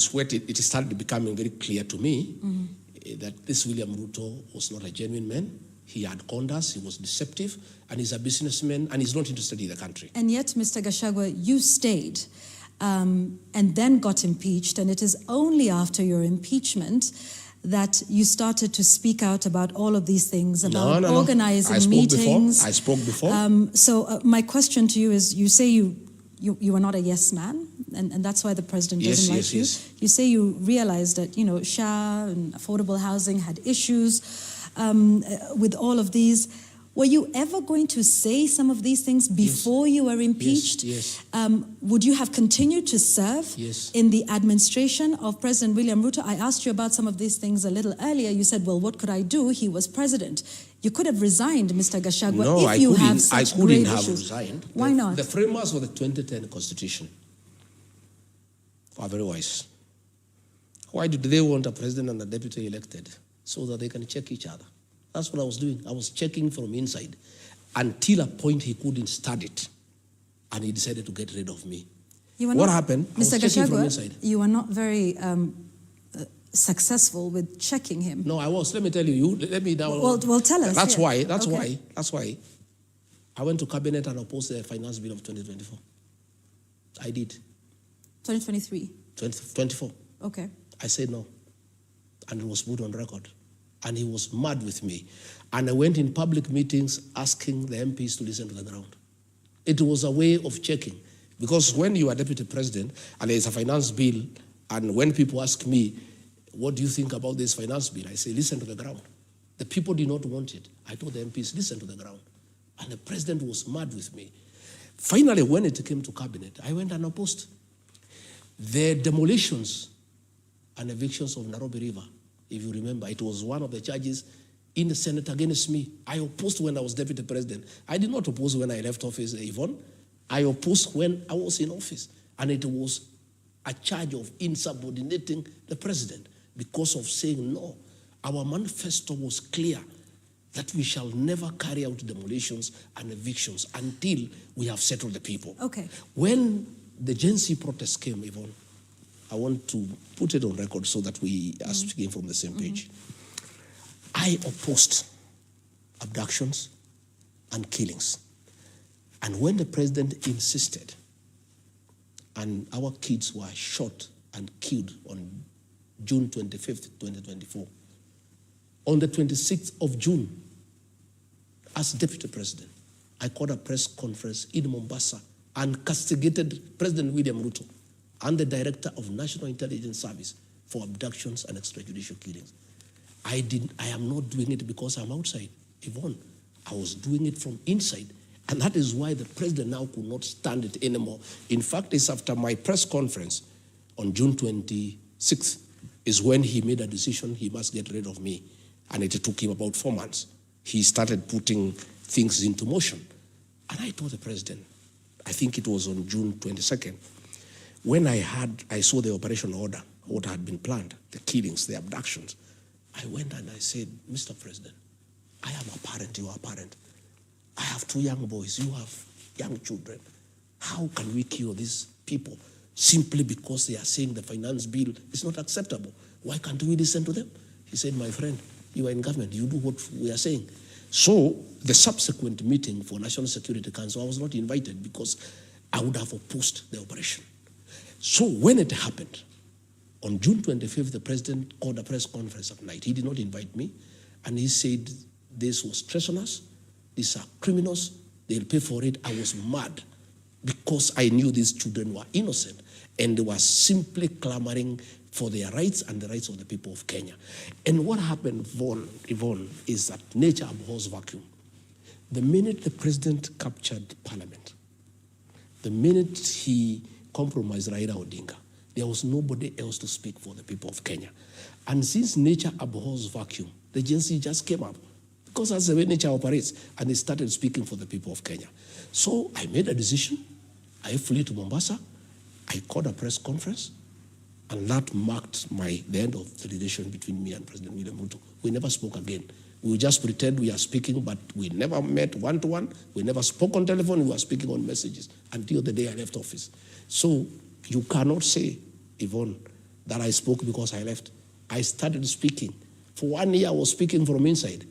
It started becoming very clear to me that this William Ruto was not a genuine man. He had conned us, he was deceptive, and he's a businessman, and he's not interested in the country. And yet, Mr. Gachagua, you stayed and then got impeached, and it is only after your impeachment that you started to speak out about all of these things, about organizing meetings. I spoke before. So my question to you is, you say you are not a yes man, and that's why the president doesn't like you. Yes. You say you realized that, SHA and affordable housing had issues with all of these. Were you ever going to say some of these things before you were impeached? Yes. Would you have continued to serve in the administration of President William Ruto? I asked you about some of these things a little earlier. You said, well, what could I do? He was president. You could have resigned, Mr. Gachagua, if you have such great issues. I couldn't have resigned. Why not? The framers of the 2010 Constitution are very wise. Why did they want a president and a deputy elected? So that they can check each other. That's what I was doing. I was checking from inside until a point he couldn't stand it, and he decided to get rid of me. What happened? Mr. Gachagua, you were not very successful with checking him. No, I was. Let me tell you. Let me now. Well, tell us. That's why. That's why. I went to cabinet and opposed the finance bill of 2024. I did. 2023. 2024. Okay. I said no, and it was put on record. And he was mad with me. And I went in public meetings asking the MPs to listen to the ground. It was a way of checking. Because when you are deputy president and there's a finance bill, and when people ask me, what do you think about this finance bill? I say, listen to the ground. The people did not want it. I told the MPs, listen to the ground. And the president was mad with me. Finally, when it came to cabinet, I went and opposed the demolitions and evictions of Nairobi River. If you remember, it was one of the charges in the Senate against me. I opposed when I was deputy president. I did not oppose when I left office, Yvonne. I opposed when I was in office. And it was a charge of insubordinating the president because of saying no. Our manifesto was clear that we shall never carry out demolitions and evictions until we have settled the people. Okay. When the Gen Z protests came, Yvonne, I want to put it on record so that we are speaking from the same page. I opposed abductions and killings. And when the president insisted, and our kids were shot and killed on June 25th, 2024, on the 26th of June, as deputy president, I called a press conference in Mombasa and castigated President William Ruto and the Director of National Intelligence Service for abductions and extrajudicial killings. I am not doing it because I'm outside, Yvonne. I was doing it from inside. And that is why the president now could not stand it anymore. In fact, it's after my press conference on June 26th is when he made a decision he must get rid of me. And it took him about 4 months. He started putting things into motion. And I told the president, I think it was on June 22nd, when I saw the operation order, what had been planned, the killings, the abductions, I went and I said, Mr. President, I am a parent, you are a parent. I have 2 young boys, you have young children. How can we kill these people simply because they are saying the finance bill is not acceptable? Why can't we listen to them? He said, my friend, you are in government, you do what we are saying. So the subsequent meeting for National Security Council, I was not invited because I would have opposed the operation. So when it happened, on June 25th, the president called a press conference at night. He did not invite me, and he said this was treasonous, these are criminals, they'll pay for it. I was mad because I knew these children were innocent, and they were simply clamoring for their rights and the rights of the people of Kenya. And what happened, Yvonne, is that nature abhors vacuum. The minute the president captured parliament, the minute he compromised Raila Odinga, there was nobody else to speak for the people of Kenya. And since nature abhors vacuum, the Gen Z just came up because that's the way nature operates, and they started speaking for the people of Kenya. So I made a decision. I flew to Mombasa. I called a press conference, and that marked the end of the relation between me and President William Ruto. We never spoke again. We just pretend we are speaking, but we never met one-to-one. We never spoke on telephone. We were speaking on messages until the day I left office. So you cannot say, Yvonne, that I spoke because I left. I started speaking. For 1 year, I was speaking from inside.